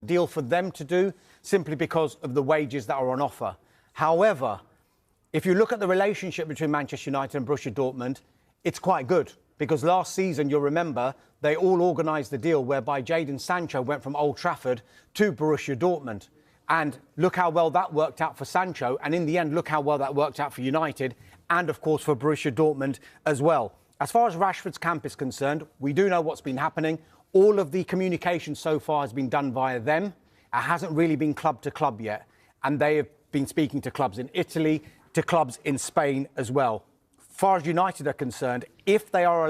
deal for them to do simply because of the wages that are on offer. However, if you look at the relationship between Manchester United and Borussia Dortmund, it's quite good. Because last season, you'll remember, they all organised the deal whereby Jadon Sancho went from Old Trafford to Borussia Dortmund. And look how well that worked out for Sancho. And in the end, look how well that worked out for United and, of course, for Borussia Dortmund as well. As far as Rashford's camp is concerned, we do know what's been happening. All of the communication so far has been done via them. It hasn't really been club to club yet. And they have been speaking to clubs in Italy, to clubs in Spain as well. As far as United are concerned, if they are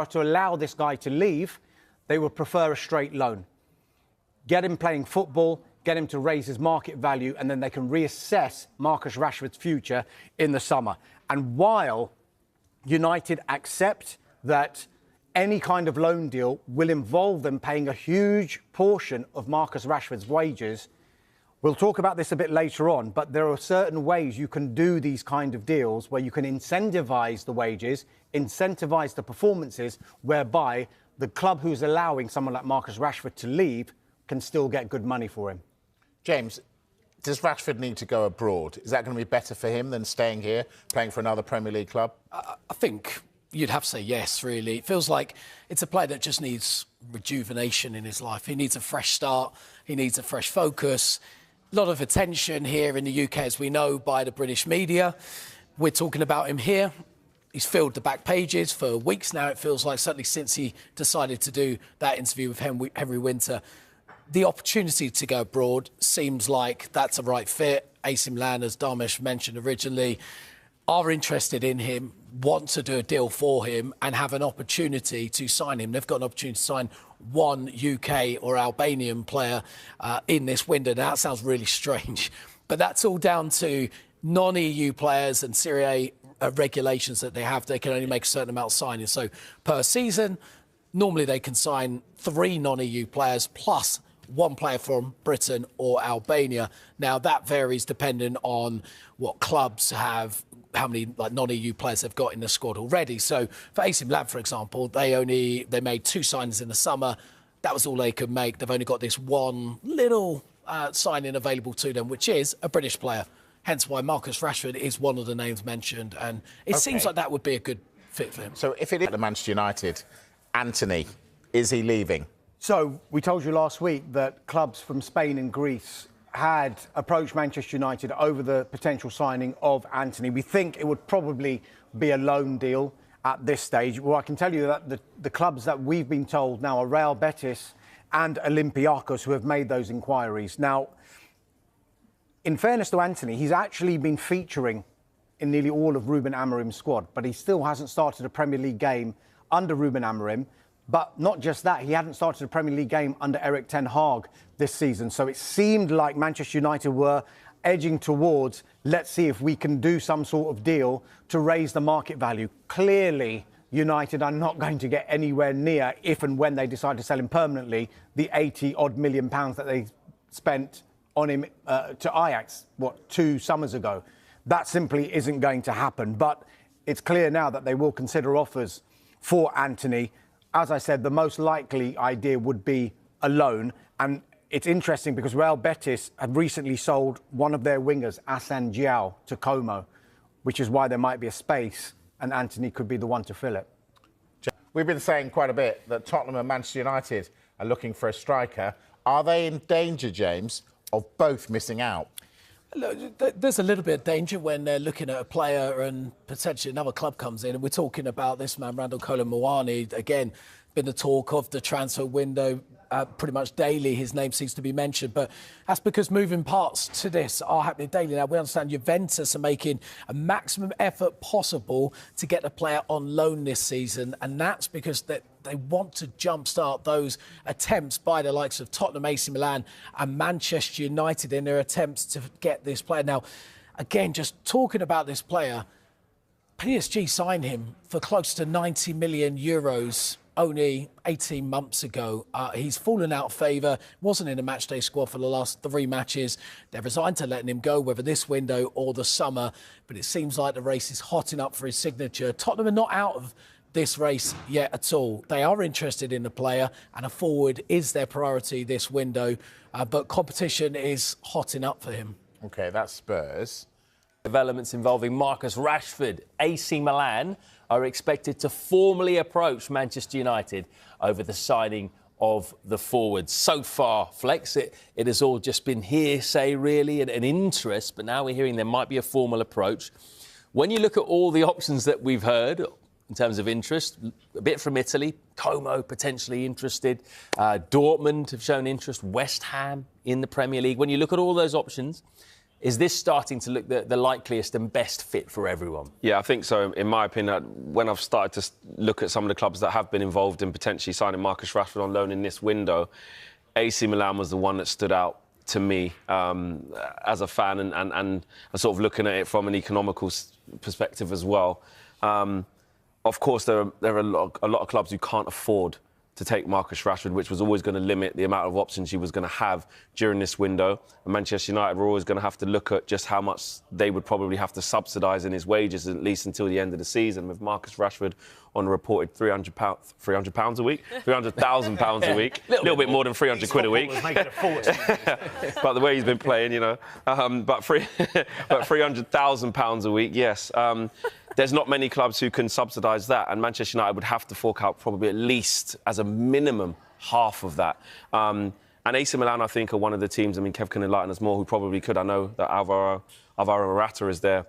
to allow this guy to leave, they would prefer a straight loan. Get him playing football, get him to raise his market value, and then they can reassess Marcus Rashford's future in the summer. And while United accept that any kind of loan deal will involve them paying a huge portion of Marcus Rashford's wages, we'll talk about this a bit later on, but there are certain ways you can do these kind of deals where you can incentivise the wages, incentivise the performances, whereby the club who's allowing someone like Marcus Rashford to leave can still get good money for him. James, does Rashford need to go abroad? Is that going to be better for him than staying here, playing for another Premier League club? I think you'd have to say yes, really. It feels like it's a player that just needs rejuvenation in his life. He needs a fresh start. He needs a fresh focus. A lot of attention here in the UK, as we know, by the British media. We're talking about him here. He's filled the back pages for weeks now, it feels like, certainly since he decided to do that interview with Henry Winter. The opportunity to go abroad seems like that's a right fit. AC Milan, as Dharmesh mentioned originally, are interested in him, want to do a deal for him and have an opportunity to sign him. They've got an opportunity to sign one UK or Albanian player in this window. Now, that sounds really strange, but that's all down to non-EU players and Serie A regulations that they have. They can only make a certain amount of signings. So per season, normally they can sign 3 non-EU players plus one player from Britain or Albania. Now, that varies depending on what clubs have, how many non-EU players they've got in the squad already. So for AC Milan, for example, they made 2 signings in the summer. That was all they could make. They've only got this one little signing available to them, which is a British player. Hence why Marcus Rashford is one of the names mentioned. And it seems like that would be a good fit for him. So if it is at Manchester United, Antony, is he leaving? So we told you last week that clubs from Spain and Greece had approached Manchester United over the potential signing of Antony. We think it would probably be a loan deal at this stage. Well, I can tell you that the clubs that we've been told now are Real Betis and Olympiacos, who have made those inquiries. Now, in fairness to Antony, he's actually been featuring in nearly all of Ruben Amorim's squad, but he still hasn't started a Premier League game under Ruben Amorim. But not just that, he hadn't started a Premier League game under Erik ten Hag this season. So it seemed like Manchester United were edging towards, let's see if we can do some sort of deal to raise the market value. Clearly, United are not going to get anywhere near, if and when they decide to sell him permanently, the 80-odd million pounds that they spent on him to Ajax, 2 summers ago. That simply isn't going to happen. But it's clear now that they will consider offers for Antony. As I said, the most likely idea would be a loan. And it's interesting because Real Betis have recently sold one of their wingers, Hassan Diao, to Como, which is why there might be a space and Antony could be the one to fill it. We've been saying quite a bit that Tottenham and Manchester United are looking for a striker. Are they in danger, James, of both missing out? Look, there's a little bit of danger when they're looking at a player and potentially another club comes in. And we're talking about this man, Kolo Muani, again, been the talk of the transfer window pretty much daily. His name seems to be mentioned, but that's because moving parts to this are happening daily. Now, we understand Juventus are making a maximum effort possible to get the player on loan this season, and that's because they want to jumpstart those attempts by the likes of Tottenham, AC Milan and Manchester United in their attempts to get this player. Now, again, just talking about this player, PSG signed him for close to 90 million euros only 18 months ago. He's fallen out of favour, wasn't in a matchday squad for the last 3 matches. They've resigned to letting him go, whether this window or the summer, but it seems like the race is hotting up for his signature. Tottenham are not out of this race yet at all. They are interested in the player, and a forward is their priority this window, but competition is hotting up for him. OK, that's Spurs. Developments involving Marcus Rashford. AC Milan are expected to formally approach Manchester United over the signing of the forward. So far, Flex, it has all just been hearsay, really, and an interest, but now we're hearing there might be a formal approach. When you look at all the options that we've heard in terms of interest, a bit from Italy, Como potentially interested, Dortmund have shown interest, West Ham in the Premier League. When you look at all those options, is this starting to look the likeliest and best fit for everyone? Yeah, I think so. In my opinion, when I've started to look at some of the clubs that have been involved in potentially signing Marcus Rashford on loan in this window, AC Milan was the one that stood out to me as a fan and sort of looking at it from an economical perspective as well. Of course, there are a lot of clubs who can't afford to take Marcus Rashford, which was always going to limit the amount of options he was going to have during this window. And Manchester United were always going to have to look at just how much they would probably have to subsidise in his wages, at least until the end of the season, with Marcus Rashford on a reported £300 a week, £300,000 a week, a little bit more than 300 quid a week. Making a fortune. But the way he's been playing, you know, but £300,000 a week, yes. There's not many clubs who can subsidise that, and Manchester United would have to fork out probably at least, as a minimum, half of that. And AC Milan, I think, are one of the teams, I mean, Kev can enlighten us more, who probably could. I know that Alvaro Morata is their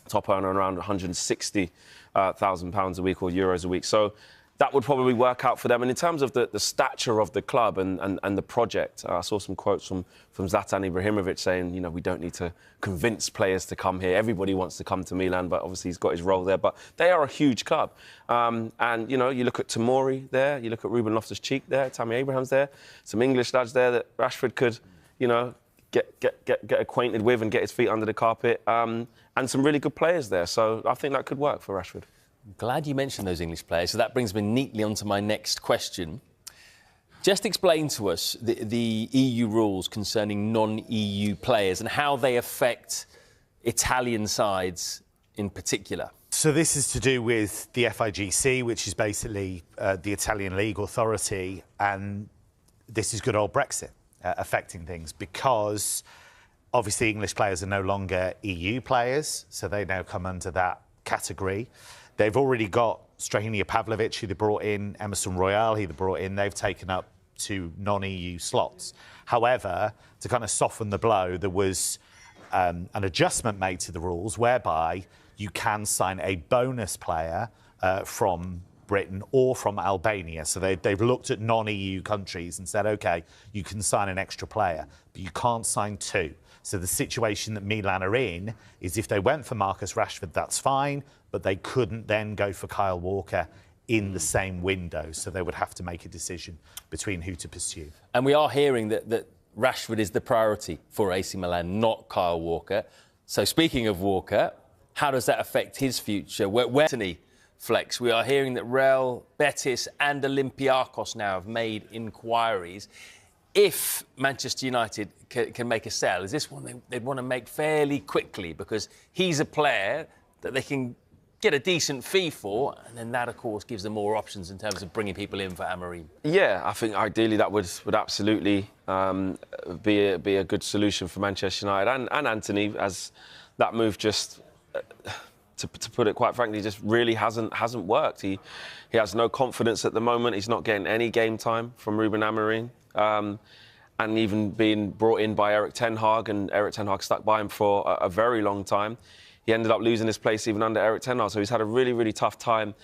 top earner, around £160,000 a week or euros a week. So that would probably work out for them. And in terms of the stature of the club and the project, I saw some quotes from Zlatan Ibrahimovic saying, you know, we don't need to convince players to come here. Everybody wants to come to Milan, but obviously he's got his role there. But they are a huge club. And, you know, you look at Tomori there, you look at Ruben Loftus-Cheek there, Tammy Abraham's there, some English lads there that Rashford could, you know, get acquainted with and get his feet under the carpet. And some really good players there. So I think that could work for Rashford. Glad you mentioned those English players. So that brings me neatly onto my next question. Just explain to us the EU rules concerning non-EU players and how they affect Italian sides in particular. So this is to do with the FIGC, which is basically the Italian league authority, and this is good old Brexit affecting things because obviously English players are no longer EU players, so they now come under that category. They've already got Strahiniya Pavlovic, who they brought in, Emerson Royale, who they brought in. They've taken up 2 non-EU slots. However, to kind of soften the blow, there was an adjustment made to the rules whereby you can sign a bonus player from Britain or from Albania. So they've looked at non-EU countries and said, OK, you can sign an extra player, but you can't sign 2. So the situation that Milan are in is if they went for Marcus Rashford, that's fine, but they couldn't then go for Kyle Walker in the same window. So they would have to make a decision between who to pursue. And we are hearing that Rashford is the priority for AC Milan, not Kyle Walker. So speaking of Walker, how does that affect his future? Where Antony, Flex, we are hearing that Real, Betis and Olympiacos now have made inquiries. If Manchester United can make a sell, is this one they'd want to make fairly quickly because he's a player that they can get a decent fee for, and then that, of course, gives them more options in terms of bringing people in for Amorim? Yeah, I think ideally that would absolutely be a good solution for Manchester United and Antony, as that move just, to put it quite frankly, just really hasn't worked. He has no confidence at the moment. He's not getting any game time from Ruben Amorim. And even being brought in by Erik ten Hag, and Erik ten Hag stuck by him for a very long time. He ended up losing his place even under Erik ten Hag, so he's had a really, really tough time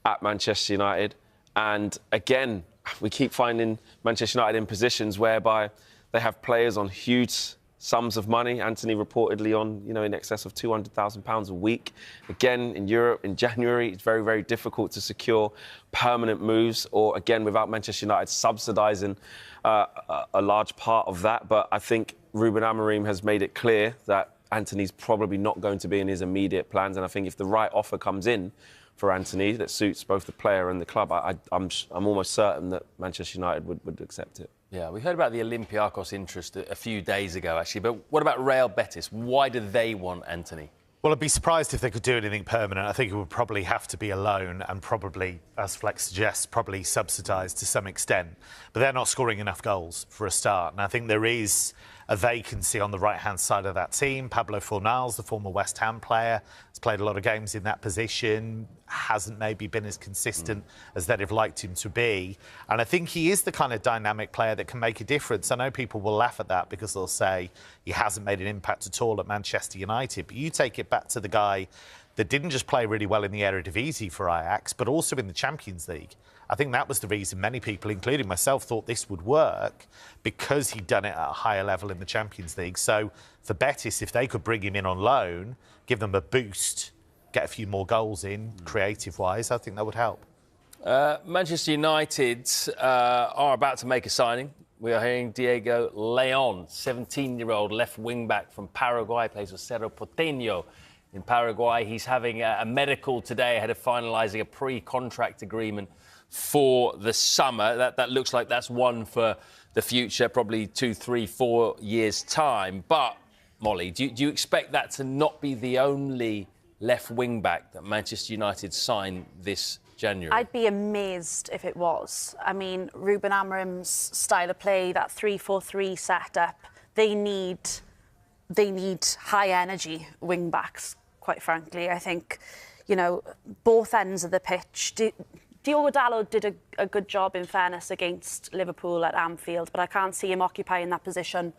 at Manchester United. And again, we keep finding Manchester United in positions whereby they have players on huge sums of money. Antony reportedly on, you know, in excess of £200,000 a week. Again, in Europe, in January, it's very, very difficult to secure permanent moves, or again, without Manchester United subsidising a large part of that. But I think Ruben Amorim has made it clear that Antony's probably not going to be in his immediate plans. And I think if the right offer comes in for Antony that suits both the player and the club, I'm almost certain that Manchester United would accept it. Yeah, we heard about the Olympiacos interest a few days ago, actually. But what about Real Betis? Why do they want Antony? Well, I'd be surprised if they could do anything permanent. I think it would probably have to be a loan and probably, as Flex suggests, probably subsidised to some extent. But they're not scoring enough goals for a start. And I think there is a vacancy on the right-hand side of that team. Pablo Fornals, the former West Ham player, has played a lot of games in that position, hasn't maybe been as consistent as they'd have liked him to be. And I think he is the kind of dynamic player that can make a difference. I know people will laugh at that because they'll say he hasn't made an impact at all at Manchester United. But you take it back to the guy that didn't just play really well in the Eredivisie for Ajax, but also in the Champions League. I think that was the reason many people, including myself, thought this would work because he'd done it at a higher level in the Champions League. So for Betis, if they could bring him in on loan, give them a boost, get a few more goals in, creative-wise, I think that would help. Manchester United are about to make a signing. We are hearing Diego Leon, 17-year-old left wing-back from Paraguay, plays for Cerro Porteño in Paraguay. He's having a medical today ahead of finalising a pre-contract agreement for the summer. That looks like that's one for the future, probably 2, 3, 4 years' time. But, Molly, do you expect that to not be the only left wing-back that Manchester United sign this January? I'd be amazed if it was. I mean, Ruben Amorim's style of play, that 3-4-3 setup, they need high-energy wing-backs, quite frankly. I think, you know, both ends of the pitch. Diogo Dalot did a good job, in fairness, against Liverpool at Anfield, but I can't see him occupying that position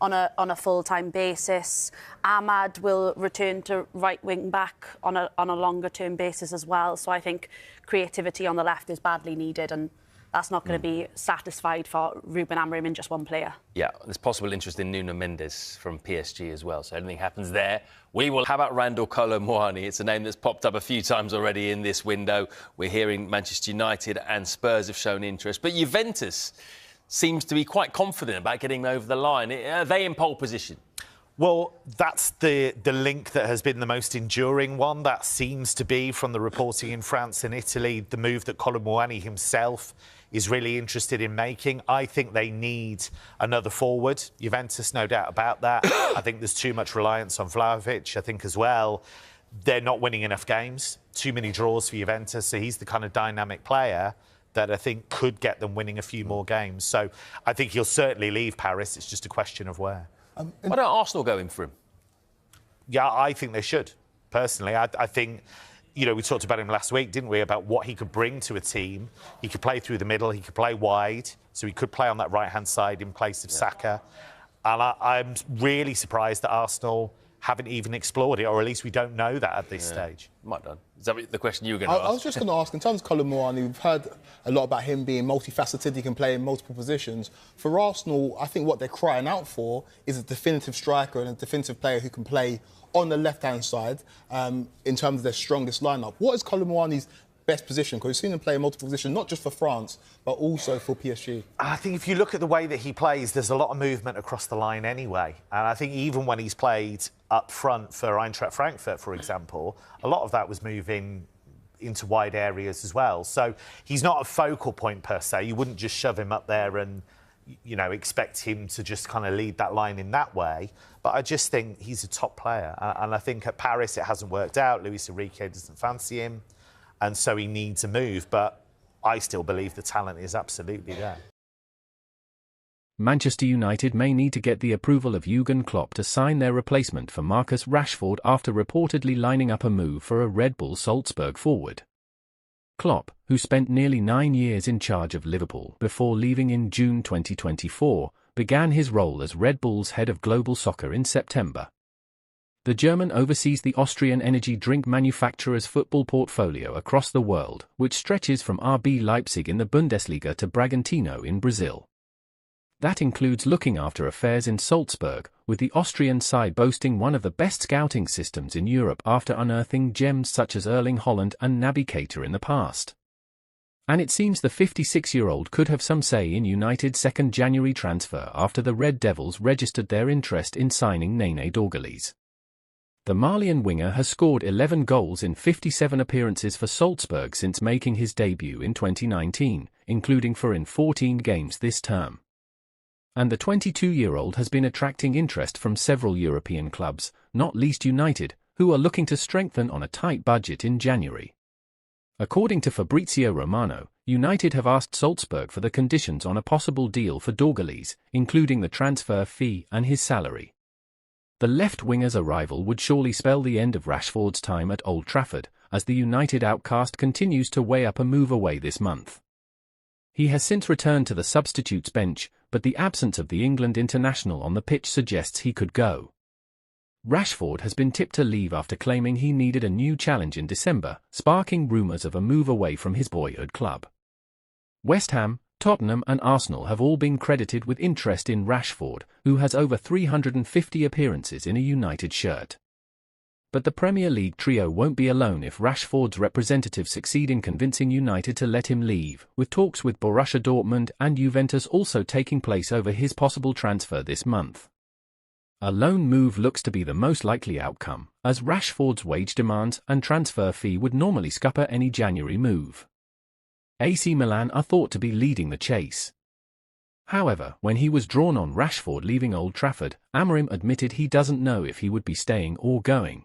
on a full-time basis. Ahmad will return to right wing-back on a longer-term basis as well. So I think creativity on the left is badly needed, and that's not going to be satisfied for Ruben Amorim in just one player. Yeah, there's possible interest in Nuno Mendes from PSG as well. So anything happens there, we will. How about Randall Kolo Muani? It's a name that's popped up a few times already in this window. We're hearing Manchester United and Spurs have shown interest. But Juventus seems to be quite confident about getting over the line. Are they in pole position? Well, that's the link that has been the most enduring one. That seems to be, from the reporting in France and Italy, the move that Kolo Muani himself is really interested in making. I think they need another forward. Juventus, no doubt about that. I think there's too much reliance on Vlahovic. I think as well, they're not winning enough games. Too many draws for Juventus. So he's the kind of dynamic player that I think could get them winning a few more games. So I think he'll certainly leave Paris. It's just a question of where. Why don't Arsenal go in for him? Yeah, I think they should, personally. I think, you know, we talked about him last week, didn't we, about what he could bring to a team. He could play through the middle, he could play wide, so he could play on that right-hand side in place of Saka. And I'm really surprised that Arsenal haven't even explored it, or at least we don't know that at this stage. Might done. Is that the question you were going to ask? I was just going to ask, in terms of Kolo Muani, we've heard a lot about him being multifaceted. He can play in multiple positions. For Arsenal, I think what they're crying out for is a definitive striker and a definitive player who can play on the left-hand side in terms of their strongest lineup. What is Kolo Muani's best position? Because we've seen him play in multiple positions, not just for France, but also for PSG. I think if you look at the way that he plays, there's a lot of movement across the line anyway. And I think even when he's played up front for Eintracht Frankfurt, for example, a lot of that was moving into wide areas as well. So he's not a focal point per se. You wouldn't just shove him up there and, you know, expect him to just kind of lead that line in that way. But I just think he's a top player. And I think at Paris it hasn't worked out. Luis Enrique doesn't fancy him. And so he needs a move. But I still believe the talent is absolutely there. Manchester United may need to get the approval of Jurgen Klopp to sign their replacement for Marcus Rashford after reportedly lining up a move for a Red Bull Salzburg forward. Klopp, who spent nearly 9 years in charge of Liverpool before leaving in June 2024, began his role as Red Bull's head of global soccer in September. The German oversees the Austrian energy drink manufacturer's football portfolio across the world, which stretches from RB Leipzig in the Bundesliga to Bragantino in Brazil. That includes looking after affairs in Salzburg, with the Austrian side boasting one of the best scouting systems in Europe after unearthing gems such as Erling Haaland and Naby Keita in the past. And it seems the 56-year-old could have some say in United's 2nd January transfer after the Red Devils registered their interest in signing Nene Dorgales. The Malian winger has scored 11 goals in 57 appearances for Salzburg since making his debut in 2019, including in 14 games this term. And the 22-year-old has been attracting interest from several European clubs, not least United, who are looking to strengthen on a tight budget in January. According to Fabrizio Romano, United have asked Salzburg for the conditions on a possible deal for Dorgeles, including the transfer fee and his salary. The left winger's arrival would surely spell the end of Rashford's time at Old Trafford, as the United outcast continues to weigh up a move away this month. He has since returned to the substitutes bench, but the absence of the England international on the pitch suggests he could go. Rashford has been tipped to leave after claiming he needed a new challenge in December, sparking rumours of a move away from his boyhood club. West Ham, Tottenham and Arsenal have all been credited with interest in Rashford, who has over 350 appearances in a United shirt. But the Premier League trio won't be alone if Rashford's representatives succeed in convincing United to let him leave, with talks with Borussia Dortmund and Juventus also taking place over his possible transfer this month. A loan move looks to be the most likely outcome, as Rashford's wage demands and transfer fee would normally scupper any January move. AC Milan are thought to be leading the chase. However, when he was drawn on Rashford leaving Old Trafford, Amorim admitted he doesn't know if he would be staying or going.